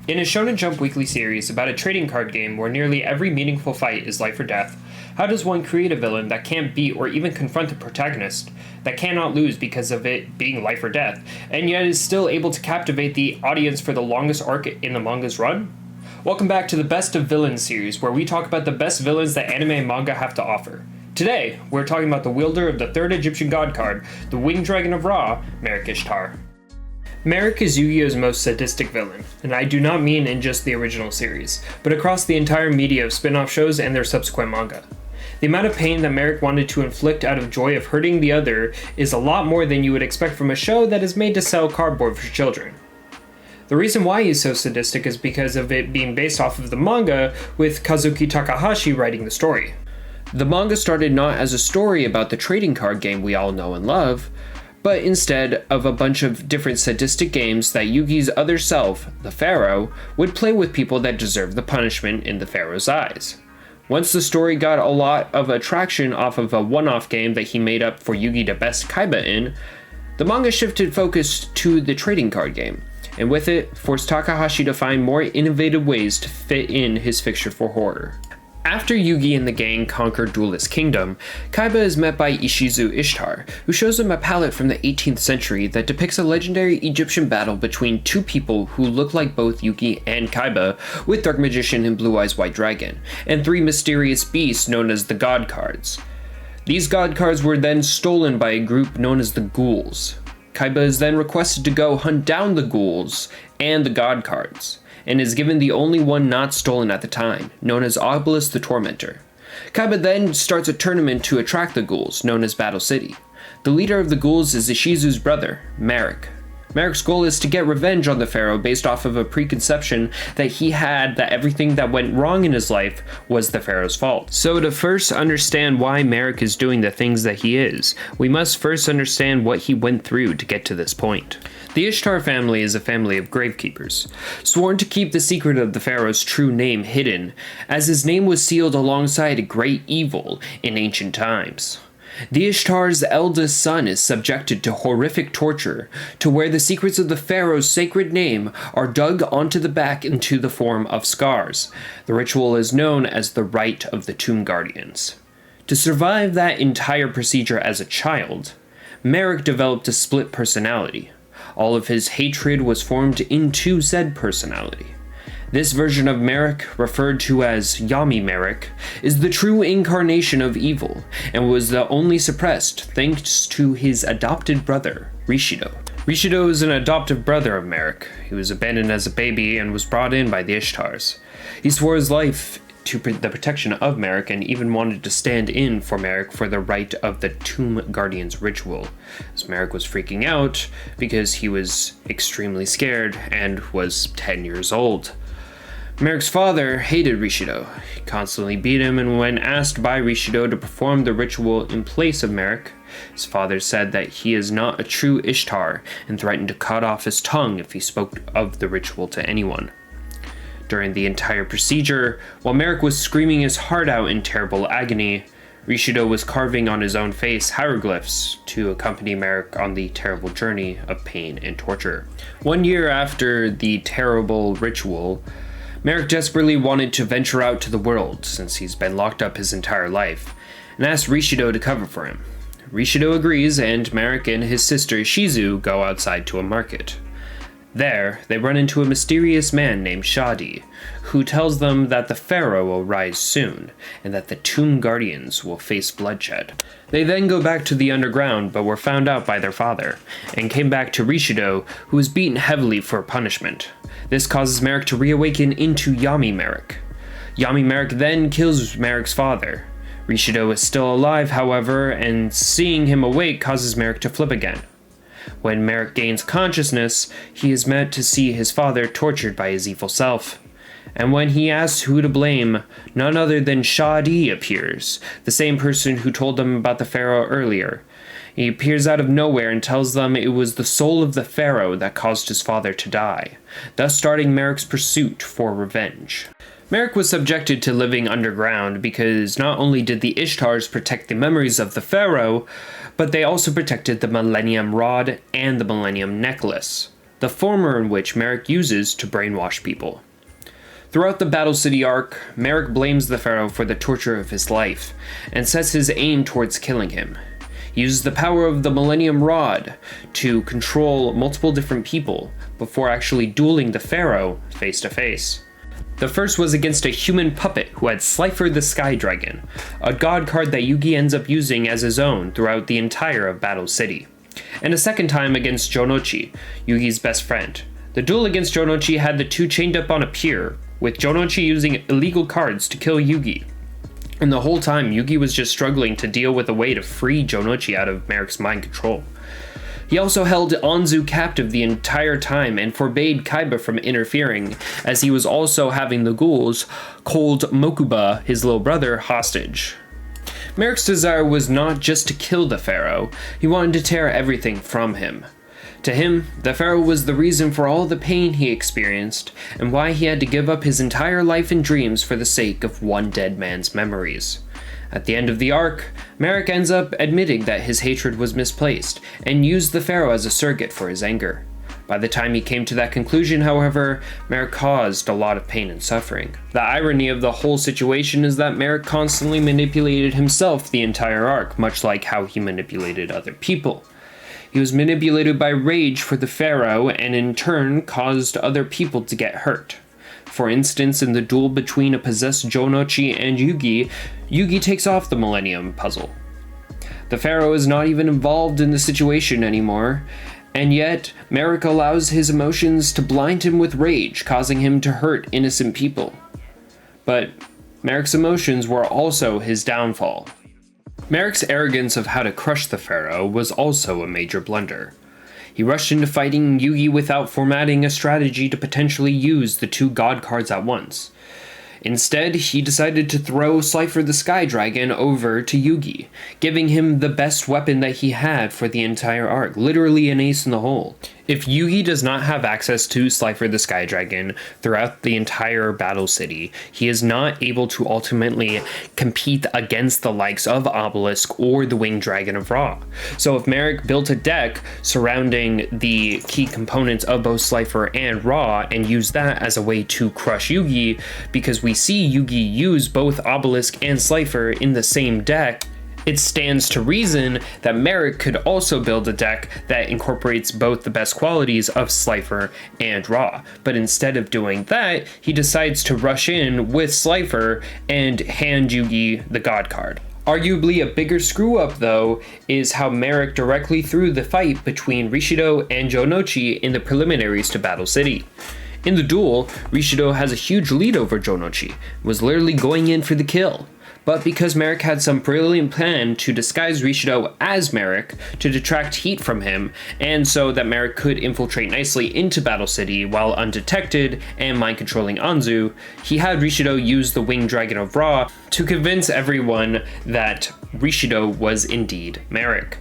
In a Shonen Jump weekly series about a trading card game where nearly every meaningful fight is life or death, how does one create a villain that can't beat or even confront the protagonist, that cannot lose because of it being life or death, and yet is still able to captivate the audience for the longest arc in the manga's run? Welcome back to the Best of Villains series, where we talk about the best villains that anime and manga have to offer. Today, we're talking about the wielder of the third Egyptian god card, the winged dragon of Ra, Marik Ishtar. Marik is Yu-Gi-Oh's most sadistic villain, and I do not mean in just the original series, but across the entire media of spin-off shows and their subsequent manga. The amount of pain that Marik wanted to inflict out of joy of hurting the other is a lot more than you would expect from a show that is made to sell cardboard for children. The reason why he's so sadistic is because of it being based off of the manga, with Kazuki Takahashi writing the story. The manga started not as a story about the trading card game we all know and love, but instead of a bunch of different sadistic games that Yugi's other self, the Pharaoh, would play with people that deserved the punishment in the Pharaoh's eyes. Once the story got a lot of attraction off of a one-off game that he made up for Yugi to best Kaiba in, the manga shifted focus to the trading card game, and with it, forced Takahashi to find more innovative ways to fit in his fixture for horror. After Yugi and the gang conquer Duelist Kingdom, Kaiba is met by Ishizu Ishtar, who shows him a palette from the 18th century that depicts a legendary Egyptian battle between two people who look like both Yugi and Kaiba, with Dark Magician and Blue Eyes White Dragon, and three mysterious beasts known as the God Cards. These God Cards were then stolen by a group known as the Ghouls. Kaiba is then requested to go hunt down the Ghouls and the God Cards, and is given the only one not stolen at the time, known as Obelisk the Tormentor. Kaiba then starts a tournament to attract the ghouls, known as Battle City. The leader of the ghouls is Ishizu's brother, Marik. Marik's goal is to get revenge on the pharaoh based off of a preconception that he had that everything that went wrong in his life was the pharaoh's fault. So to first understand why Marik is doing the things that he is, we must first understand what he went through to get to this point. The Ishtar family is a family of gravekeepers, sworn to keep the secret of the pharaoh's true name hidden, as his name was sealed alongside a great evil in ancient times. The Ishtar's eldest son is subjected to horrific torture, to where the secrets of the pharaoh's sacred name are dug onto the back into the form of scars. The ritual is known as the Rite of the Tomb Guardians. To survive that entire procedure as a child, Marik developed a split personality. All of his hatred was formed into said personality. This version of Marik, referred to as Yami Marik, is the true incarnation of evil, and was the only suppressed thanks to his adopted brother, Rishido. Rishido is an adoptive brother of Marik. He was abandoned as a baby and was brought in by the Ishtars. He swore his life to the protection of Marik, and even wanted to stand in for Marik for the Rite of the Tomb Guardians ritual, as Marik was freaking out because he was extremely scared and was 10 years old. Marik's father hated Rishido. He constantly beat him, and when asked by Rishido to perform the ritual in place of Marik, his father said that he is not a true Ishtar and threatened to cut off his tongue if he spoke of the ritual to anyone. During the entire procedure, while Marik was screaming his heart out in terrible agony, Rishido was carving on his own face hieroglyphs to accompany Marik on the terrible journey of pain and torture. 1 year after the terrible ritual, Marik desperately wanted to venture out to the world, since he's been locked up his entire life, and asked Rishido to cover for him. Rishido agrees, and Marik and his sister Shizu go outside to a market. There, they run into a mysterious man named Shadi, who tells them that the pharaoh will rise soon, and that the Tomb Guardians will face bloodshed. They then go back to the underground, but were found out by their father, and came back to Rishido, who was beaten heavily for punishment. This causes Marik to reawaken into Yami Marik. Yami Marik then kills Marik's father. Rishido is still alive, however, and seeing him awake causes Marik to flip again. When Marik gains consciousness, he is meant to see his father tortured by his evil self. And when he asks who to blame, none other than Shadi appears, the same person who told them about the pharaoh earlier. He appears out of nowhere and tells them it was the soul of the pharaoh that caused his father to die, thus starting Marik's pursuit for revenge. Marik was subjected to living underground because not only did the Ishtars protect the memories of the pharaoh, but they also protected the Millennium Rod and the Millennium Necklace. the former in which Marik uses to brainwash people. Throughout the Battle City arc, Marik blames the Pharaoh for the torture of his life, and sets his aim towards killing him. He uses the power of the Millennium Rod to control multiple different people before actually dueling the Pharaoh face to face. The first was against a human puppet who had Slifer the Sky Dragon, a god card that Yugi ends up using as his own throughout the entire of Battle City. And a second time against Jonochi, Yugi's best friend. The duel against Jonochi had the two chained up on a pier, with Jonochi using illegal cards to kill Yugi. And the whole time, Yugi was just struggling to deal with a way to free Jonochi out of Marik's mind control. He also held Anzu captive the entire time and forbade Kaiba from interfering, as he was also having the ghouls, called Mokuba, his little brother, hostage. Marik's desire was not just to kill the Pharaoh, he wanted to tear everything from him. To him, the Pharaoh was the reason for all the pain he experienced, and why he had to give up his entire life and dreams for the sake of one dead man's memories. At the end of the arc, Marik ends up admitting that his hatred was misplaced, and used the Pharaoh as a surrogate for his anger. By the time he came to that conclusion, however, Marik caused a lot of pain and suffering. The irony of the whole situation is that Marik constantly manipulated himself the entire arc, much like how he manipulated other people. He was manipulated by rage for the Pharaoh, and in turn caused other people to get hurt. For instance, in the duel between a possessed Jonochi and Yugi, Yugi takes off the Millennium Puzzle. The Pharaoh is not even involved in the situation anymore, and yet Marik allows his emotions to blind him with rage, causing him to hurt innocent people. But Marik's emotions were also his downfall. Marik's arrogance of how to crush the Pharaoh was also a major blunder. He rushed into fighting Yugi without formatting a strategy to potentially use the two god cards at once. Instead, he decided to throw Slifer the Sky Dragon over to Yugi, giving him the best weapon that he had for the entire arc, literally an ace in the hole. If Yugi does not have access to Slifer the Sky Dragon throughout the entire Battle City, he is not able to ultimately compete against the likes of Obelisk or the Winged Dragon of Ra. So if Marik built a deck surrounding the key components of both Slifer and Ra and used that as a way to crush Yugi, because we see Yugi use both Obelisk and Slifer in the same deck, it stands to reason that Marik could also build a deck that incorporates both the best qualities of Slifer and Ra. But instead of doing that, he decides to rush in with Slifer and hand Yugi the God card. Arguably a bigger screw-up, though, is how Marik directly threw the fight between Rishido and Jonochi in the preliminaries to Battle City. In the duel, Rishido has a huge lead over Jonochi, was literally going in for the kill. But because Marik had some brilliant plan to disguise Rishido as Marik to detract heat from him, and so that Marik could infiltrate nicely into Battle City while undetected and mind-controlling Anzu, he had Rishido use the Winged Dragon of Ra to convince everyone that Rishido was indeed Marik.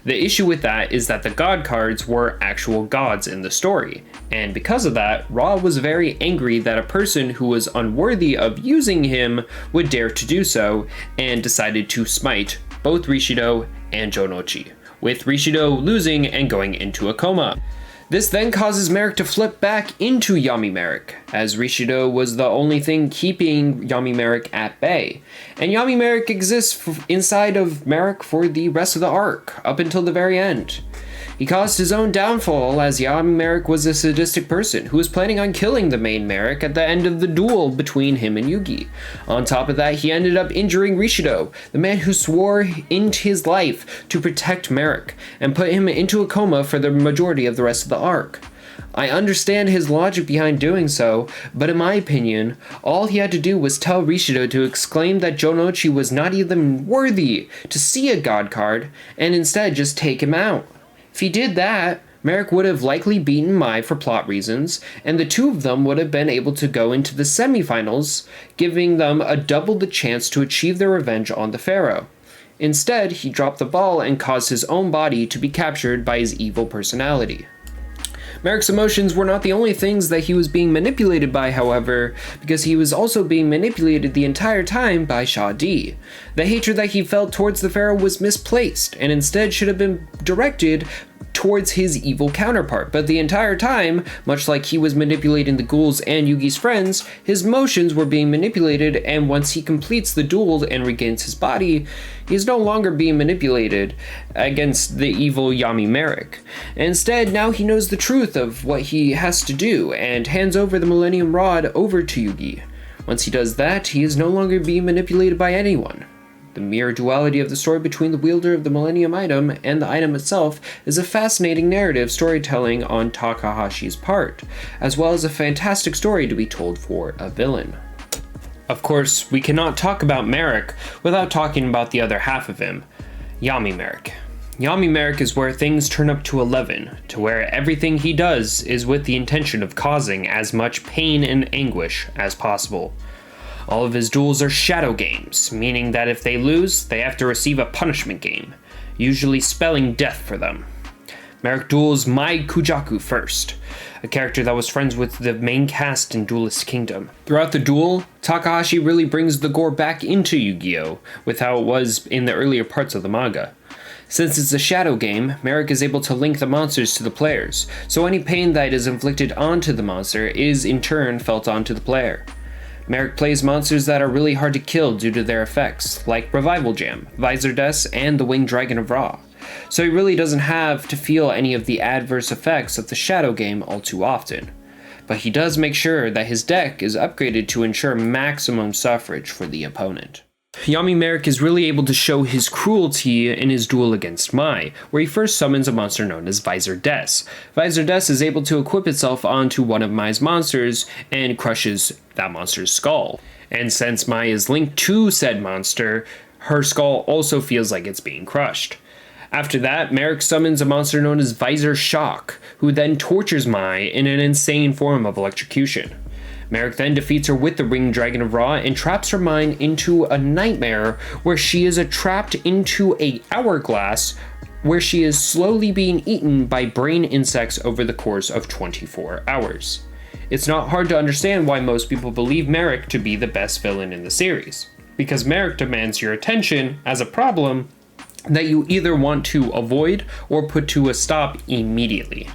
The issue with that is that the god cards were actual gods in the story, and because of that, Ra was very angry that a person who was unworthy of using him would dare to do so, and decided to smite both Rishido and Jonochi, with Rishido losing and going into a coma. This then causes Marik to flip back into Yami Marik, as Rishido was the only thing keeping Yami Marik at bay. And Yami Marik exists inside of Marik for the rest of the arc, up until the very end. He caused his own downfall, as Yami Marik was a sadistic person who was planning on killing the main Marik at the end of the duel between him and Yugi. On top of that, he ended up injuring Rishido, the man who swore into his life to protect Marik, and put him into a coma for the majority of the rest of the arc. I understand his logic behind doing so, but in my opinion, all he had to do was tell Rishido to exclaim that Jonochi was not even worthy to see a god card, and instead just take him out. If he did that, Marik would have likely beaten Mai for plot reasons, and the two of them would have been able to go into the semifinals, giving them a double the chance to achieve their revenge on the Pharaoh. Instead, he dropped the ball and caused his own body to be captured by his evil personality. Marik's emotions were not the only things that he was being manipulated by, however, because he was also being manipulated the entire time by Shadi. The hatred that he felt towards the Pharaoh was misplaced, and instead should have been directed towards his evil counterpart, but the entire time, much like he was manipulating the ghouls and Yugi's friends, his motions were being manipulated, and once he completes the duel and regains his body, he is no longer being manipulated against the evil Yami Marik. Instead, now he knows the truth of what he has to do and hands over the Millennium Rod over to Yugi. Once he does that, he is no longer being manipulated by anyone. The mere duality of the story between the wielder of the Millennium Item and the item itself is a fascinating narrative storytelling on Takahashi's part, as well as a fantastic story to be told for a villain. Of course, we cannot talk about Marik without talking about the other half of him, Yami Marik. Yami Marik is where things turn up to 11, to where everything he does is with the intention of causing as much pain and anguish as possible. All of his duels are shadow games, meaning that if they lose, they have to receive a punishment game, usually spelling death for them. Marik duels Mai Kujaku first, a character that was friends with the main cast in Duelist Kingdom. Throughout the duel, Takahashi really brings the gore back into Yu-Gi-Oh! With how it was in the earlier parts of the manga. Since it's a shadow game, Marik is able to link the monsters to the players, so any pain that is inflicted onto the monster is in turn felt onto the player. Marik plays monsters that are really hard to kill due to their effects, like Revival Jam, Visor Des, and the Winged Dragon of Ra. So he really doesn't have to feel any of the adverse effects of the shadow game all too often. But he does make sure that his deck is upgraded to ensure maximum suffrage for the opponent. Yami Marik is really able to show his cruelty in his duel against Mai, where he first summons a monster known as Visor Des. Visor Des is able to equip itself onto one of Mai's monsters and crushes that monster's skull. And since Mai is linked to said monster, her skull also feels like it's being crushed. After that, Marik summons a monster known as Visor Shock, who then tortures Mai in an insane form of electrocution. Marik then defeats her with the Winged Dragon of Ra and traps her mind into a nightmare where she is trapped into an hourglass where she is slowly being eaten by brain insects over the course of 24 hours. It's not hard to understand why most people believe Marik to be the best villain in the series, because Marik demands your attention as a problem that you either want to avoid or put to a stop immediately.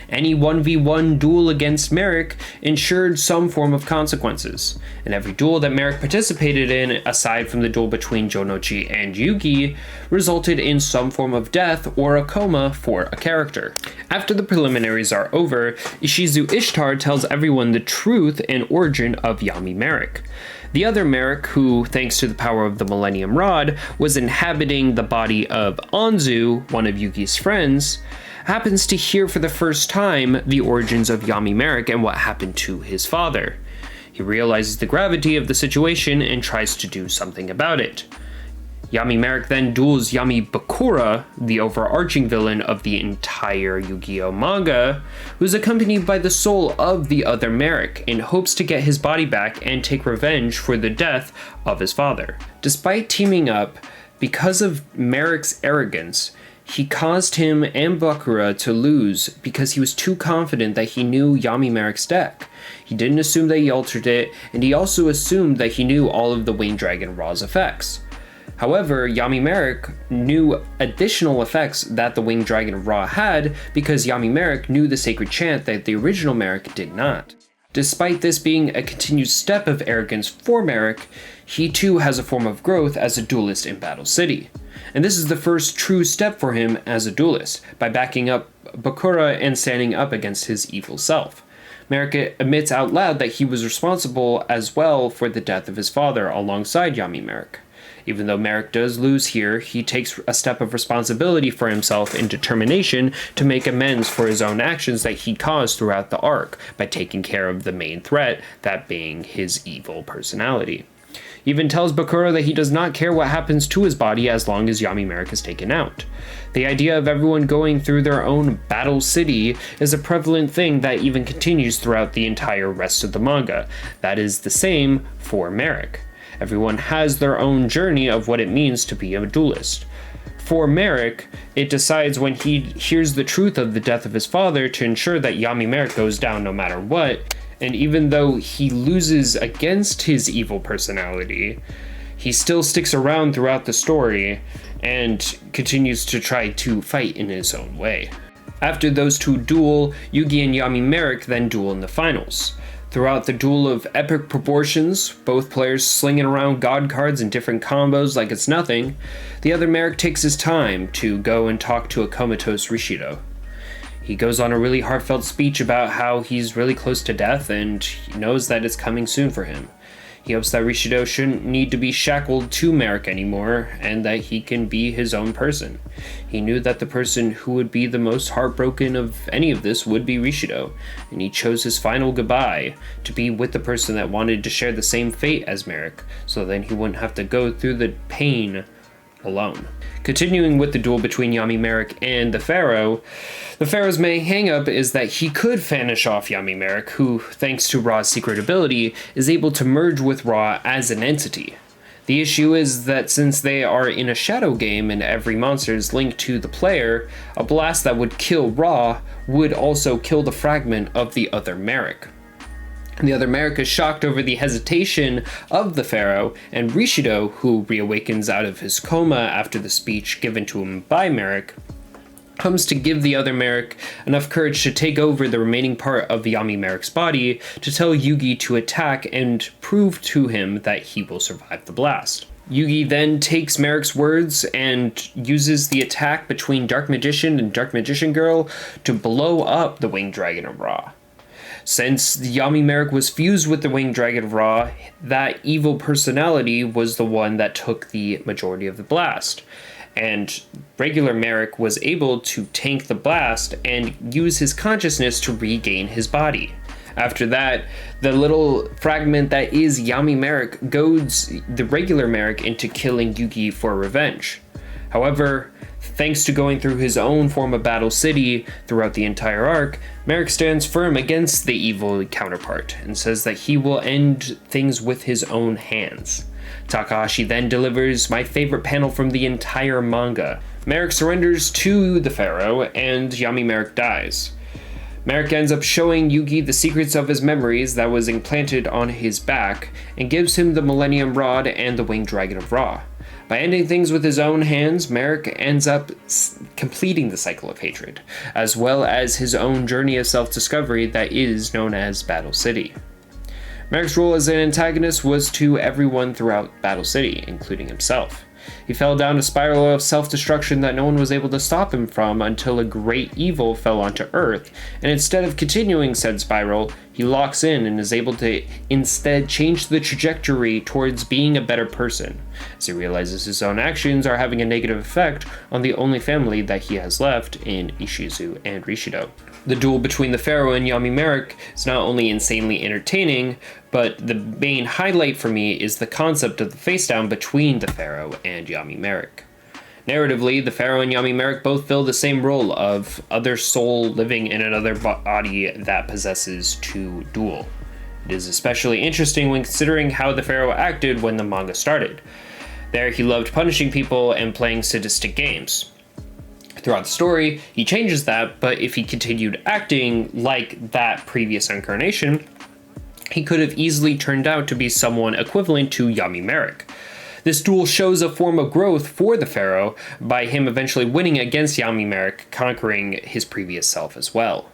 Any 1v1 duel against Marik ensured some form of consequences, and every duel that Marik participated in, aside from the duel between Jonochi and Yugi, resulted in some form of death or a coma for a character. After the preliminaries are over, Ishizu Ishtar tells everyone the truth and origin of Yami Marik. The other Marik, who, thanks to the power of the Millennium Rod, was inhabiting the body of Anzu, one of Yugi's friends, happens to hear for the first time the origins of Yami Marik and what happened to his father. He realizes the gravity of the situation and tries to do something about it. Yami Marik then duels Yami Bakura, the overarching villain of the entire Yu-Gi-Oh! Manga, who's accompanied by the soul of the other Marik, in hopes to get his body back and take revenge for the death of his father. Despite teaming up, because of Marik's arrogance, he caused him and Bakura to lose because he was too confident that he knew Yami Marik's deck. He didn't assume that he altered it, and he also assumed that he knew all of the Winged Dragon Ra's effects. However, Yami Marik knew additional effects that the Winged Dragon Ra had because Yami Marik knew the sacred chant that the original Marik did not. Despite this being a continued step of arrogance for Marik, he too has a form of growth as a duelist in Battle City. And this is the first true step for him as a duelist, by backing up Bakura and standing up against his evil self. Marik admits out loud that he was responsible as well for the death of his father alongside Yami Marik. Even though Marik does lose here, he takes a step of responsibility for himself and determination to make amends for his own actions that he caused throughout the arc by taking care of the main threat, that being his evil personality. He even tells Bakura that he does not care what happens to his body as long as Yami Marik is taken out. The idea of everyone going through their own battle city is a prevalent thing that even continues throughout the entire rest of the manga. That is the same for Marik. Everyone has their own journey of what it means to be a duelist. For Marik, it decides when he hears the truth of the death of his father to ensure that Yami Marik goes down no matter what, and even though he loses against his evil personality, he still sticks around throughout the story and continues to try to fight in his own way. After those two duel, Yugi and Yami Marik then duel in the finals. Throughout the duel of epic proportions, both players slinging around god cards in different combos like it's nothing, the other Marik takes his time to go and talk to a comatose Rishido. He goes on a really heartfelt speech about how he's really close to death and he knows that it's coming soon for him. He hopes that Rishido shouldn't need to be shackled to Marik anymore, and that he can be his own person. He knew that the person who would be the most heartbroken of any of this would be Rishido, and he chose his final goodbye to be with the person that wanted to share the same fate as Marik, so then he wouldn't have to go through the pain alone. Continuing with the duel between Yami Marik and the Pharaoh's main hang-up is that he could finish off Yami Marik, who, thanks to Ra's secret ability, is able to merge with Ra as an entity. The issue is that since they are in a shadow game and every monster is linked to the player, a blast that would kill Ra would also kill the fragment of the other Marik. The other Marik is shocked over the hesitation of the Pharaoh, and Rishido, who reawakens out of his coma after the speech given to him by Marik, comes to give the other Marik enough courage to take over the remaining part of Yami Marik's body to tell Yugi to attack and prove to him that he will survive the blast. Yugi then takes Marik's words and uses the attack between Dark Magician and Dark Magician Girl to blow up the Winged Dragon of Ra. Since Yami Marik was fused with the Winged Dragon of Ra, that evil personality was the one that took the majority of the blast. And regular Marik was able to tank the blast and use his consciousness to regain his body. After that, the little fragment that is Yami Marik goads the regular Marik into killing Yugi for revenge. However, thanks to going through his own form of Battle City throughout the entire arc, Marik stands firm against the evil counterpart and says that he will end things with his own hands. Takahashi then delivers my favorite panel from the entire manga. Marik surrenders to the Pharaoh and Yami Marik dies. Marik ends up showing Yugi the secrets of his memories that was implanted on his back and gives him the Millennium Rod and the Winged Dragon of Ra. By ending things with his own hands, Marik ends up completing the cycle of hatred, as well as his own journey of self-discovery that is known as Battle City. Marik's role as an antagonist was to everyone throughout Battle City, including himself. He fell down a spiral of self-destruction that no one was able to stop him from until a great evil fell onto Earth, and instead of continuing said spiral, he locks in and is able to instead change the trajectory towards being a better person, as he realizes his own actions are having a negative effect on the only family that he has left in Ishizu and Rishido. The duel between the Pharaoh and Yami Marik is not only insanely entertaining, but the main highlight for me is the concept of the facedown between the Pharaoh and Yami Marik. Narratively, the Pharaoh and Yami Marik both fill the same role of other soul living in another body that possesses to duel. It is especially interesting when considering how the Pharaoh acted when the manga started. There, he loved punishing people and playing sadistic games. Throughout the story, he changes that, but if he continued acting like that previous incarnation, he could have easily turned out to be someone equivalent to Yami Marik. This duel shows a form of growth for the Pharaoh by him eventually winning against Yami Marik, conquering his previous self as well.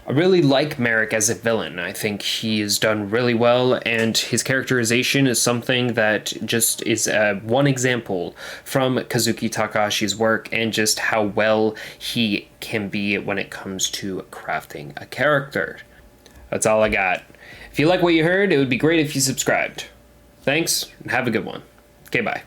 I really like Marik as a villain. I think he is done really well, and his characterization is something that just is one example from Kazuki Takahashi's work and just how well he can be when it comes to crafting a character. That's all I got. If you like what you heard, it would be great if you subscribed. Thanks, and have a good one. Okay, bye.